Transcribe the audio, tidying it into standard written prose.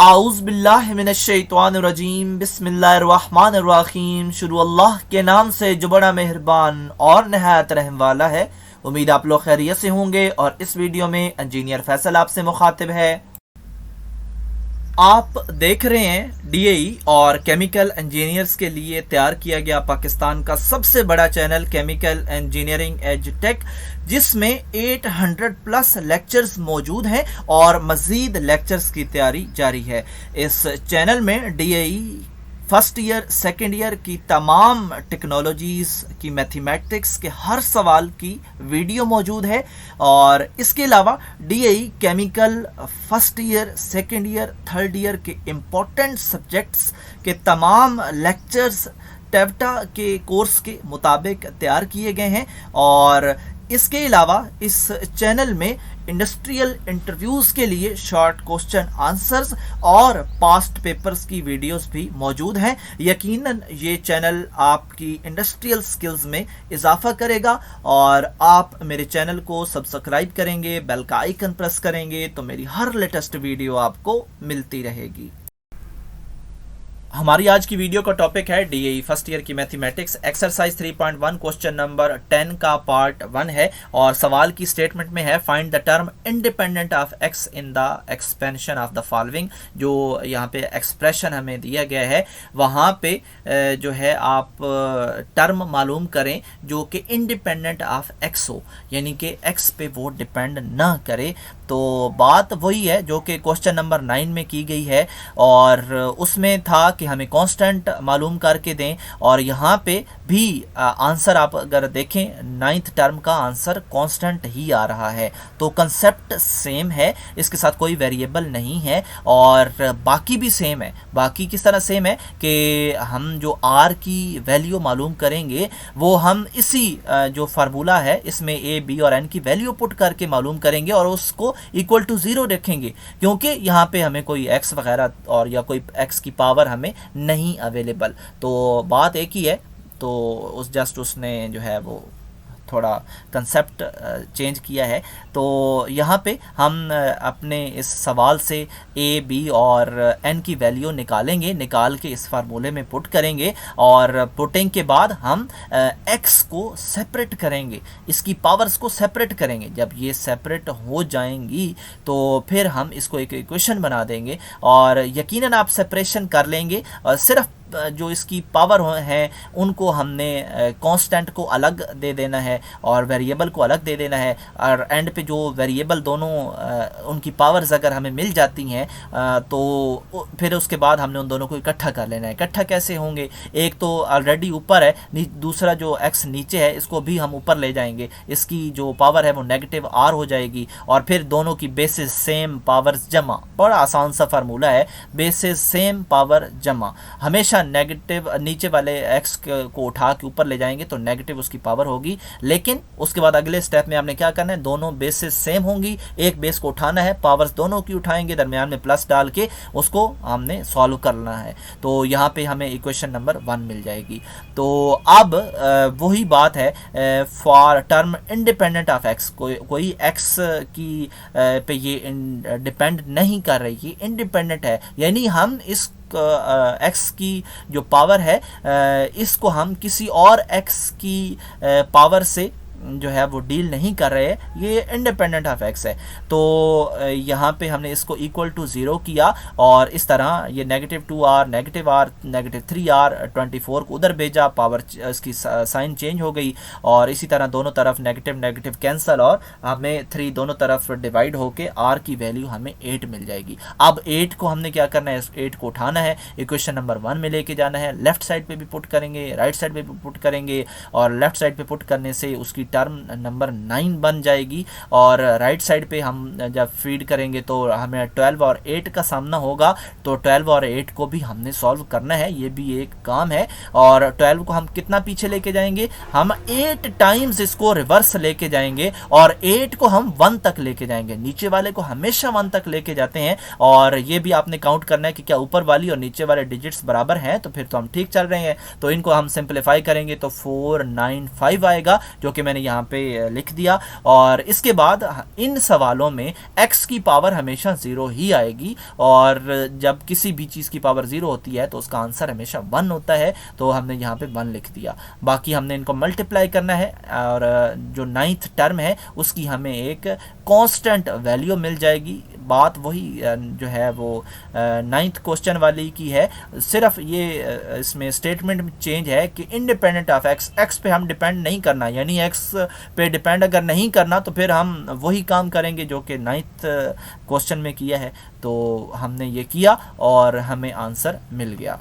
आऊज़ बिल्लाहि मिनश्शैतानिर्रजीम बिस्मिल्लाहिर्रहमानिर्रहीम। शुरू अल्लाह के नाम से जो बड़ा मेहरबान और नहायत रहम वाला है। उम्मीद आप लोग खैरियत से होंगे और इस वीडियो में इंजीनियर फैसल आपसे मुखातिब है। आप देख रहे हैं डीएई और केमिकल इंजीनियर्स के लिए तैयार किया गया पाकिस्तान का सबसे बड़ा channel chemical engineering edge tech, जिसमें 800 प्लस लेक्चर्स मौजूद हैं और मज़ीद लेक्चर्स की तैयारी जारी है। इस चैनल में DAE first year second year की तमाम टेक्नोलॉजीज़ की मैथमेटिक्स के हर सवाल की वीडियो मौजूद है और इसके अलावा DAE chemical first year second year third year के इम्पोर्टेंट सब्जेक्ट्स के तमाम लेक्चर्स टेवटा के कोर्स के मुताबिक तैयार किए गए हैं। और इसके अलावा इस चैनल में इंडस्ट्रियल इंटरव्यूज़ के लिए शॉर्ट क्वेश्चन आंसर्स और पास्ट पेपर्स की वीडियोस भी मौजूद हैं। यकीनन ये चैनल आपकी इंडस्ट्रियल स्किल्स में इजाफा करेगा और आप मेरे चैनल को सब्सक्राइब करेंगे, बेल का आइकन प्रेस करेंगे तो मेरी हर लेटेस्ट वीडियो आपको मिलती रहेगी। हमारी आज की वीडियो का टॉपिक है डीएई फर्स्ट ईयर की मैथमेटिक्स एक्सरसाइज 3.1 क्वेश्चन नंबर 10 का पार्ट 1 है और सवाल की स्टेटमेंट में है find the term independent of x in the expansion of the following. जो यहाँ पे एक्सप्रेशन हमें दिया गया है वहाँ पे जो है आप टर्म मालूम करें जो कि इंडिपेंडेंट ऑफ एक्स हो, यानी कि एक्स पे वो डिपेंड ना करे। तो बात वही है जो कि क्वेश्चन नंबर 9 में की गई है और उसमें था कि हमें कांस्टेंट मालूम करके दें और यहाँ पे भी आंसर आप अगर देखें 9th टर्म का आंसर कांस्टेंट ही आ रहा है। तो कंसेप्ट सेम है, इसके साथ कोई वेरिएबल नहीं है और बाकी भी सेम है। बाकी किस तरह सेम है कि हम जो आर की वैल्यू मालूम करेंगे वो हम इसी जो फार्मूला है इसमें ए बी और एन की वैल्यू पुट करके मालूम करेंगे और उसको इक्वल टू 0 रखेंगे, क्योंकि यहाँ पे हमें कोई एक्स वगैरह और या कोई एक्स की पावर हमें नहीं अवेलेबल। तो बात एक ही है, तो उस जस्ट उसने जो है वो थोड़ा कंसेप्ट चेंज किया है। तो यहाँ पे हम अपने इस सवाल से ए बी और एन की वैल्यू निकालेंगे, निकाल के इस फार्मूले में पुट करेंगे और पुटिंग के बाद हम एक्स को सेपरेट करेंगे, इसकी पावर्स को सेपरेट करेंगे। जब ये सेपरेट हो जाएंगी तो फिर हम इसको एक इक्वेशन बना देंगे और यकीनन आप सेपरेशन कर लेंगे और सिर्फ जो इसकी पावर है उनको हमने कांस्टेंट को अलग दे देना है और वेरिएबल को अलग दे देना है और एंड पे जो वेरिएबल दोनों उनकी पावर्स अगर हमें मिल जाती हैं तो फिर उसके बाद हमने उन दोनों को इकट्ठा कर लेना है। इकट्ठा कैसे होंगे, एक तो ऑलरेडी ऊपर है, दूसरा जो एक्स नीचे है इसको भी हम ऊपर ले जाएंगे, इसकी जो पावर है वो नेगेटिव आर हो जाएगी और फिर दोनों की बेसिस सेम पावर्स जमा। बड़ा आसान सा फार्मूला है, बेसिस सेम पावर जमा। हमेशा नेगेटिव नीचे वाले एक्स को उठा के ऊपर ले जाएंगे तो नेगेटिव उसकी पावर होगी, लेकिन उसके बाद अगले स्टेप में आपने क्या करना है, दोनों बेसेस सेम होंगी, एक बेस को उठाना है, पावर्स दोनों की उठाएंगे, दरमियान में प्लस डाल के उसको हमने सॉल्व करना है। तो यहाँ पे हमें इक्वेशन नंबर 1 मिल जाएगी। तो अब वही बात है for term independent of x, कोई एक्स की पे ये डिपेंड नहीं कर रही, ये इंडिपेंडेंट है, यानी हम इस एक्स की जो पावर है इसको हम किसी और एक्स की पावर से जो है वो डील नहीं कर रहे, ये इंडिपेंडेंट ऑफ एक्स है। तो यहाँ पे हमने इसको इक्वल टू 0 किया और इस तरह ये -2r -3r 24 को उधर भेजा, पावर इसकी साइन चेंज हो गई और इसी तरह दोनों तरफ नेगेटिव नेगेटिव कैंसिल और हमें 3 दोनों तरफ डिवाइड होके r की वैल्यू हमें 8 मिल जाएगी। अब 8 को हमने क्या करना है, 8 को उठाना है, इक्वेशन नंबर 1 में लेके जाना है, लेफ्ट साइड पे भी पुट करेंगे, राइट साइड पे भी पुट करेंगे और लेफ्ट साइड पे पुट करने से उसकी टर्म नंबर 9 बन जाएगी और राइट साइड पे हम जब फीड करेंगे तो हमें 12 और 8 का सामना होगा। तो 12 और 8 को भी हमने सॉल्व करना है, ये भी एक काम है। और 12 को हम कितना पीछे लेके जाएंगे, हम 8 टाइम्स इसको रिवर्स लेके जाएंगे और 8 को हम 1 तक लेके जाएंगे। नीचे वाले को हमेशा 1 तक लेके जाते हैं और ये भी आपने काउंट करना है कि क्या ऊपर वाली और नीचे वाले डिजिट्स बराबर हैं, तो फिर तो हम ठीक चल रहे हैं। तो इनको हम सिंप्लीफाई करेंगे तो 495 आएगा, जो कि मैंने यहाँ पे लिख दिया। और इसके बाद इन सवालों में x की पावर हमेशा 0 ही आएगी, और जब किसी भी चीज़ की पावर 0 होती है तो उसका आंसर हमेशा 1 होता है, तो हमने यहाँ पे 1 लिख दिया। बाकी हमने इनको मल्टीप्लाई करना है, और जो 9th टर्म है उसकी हमें एक कांस्टेंट वैल्यू मिल जाएगी। बात वही जो है वो 9th क्वेश्चन वाली की है, सिर्फ ये इसमें स्टेटमेंट चेंज है कि इंडिपेंडेंट ऑफ एक्स पे हम डिपेंड नहीं करना, यानी एक्स पे डिपेंड अगर नहीं करना तो फिर हम वही काम करेंगे जो कि 9th क्वेश्चन में किया है। तो हमने ये किया और हमें आंसर मिल गया।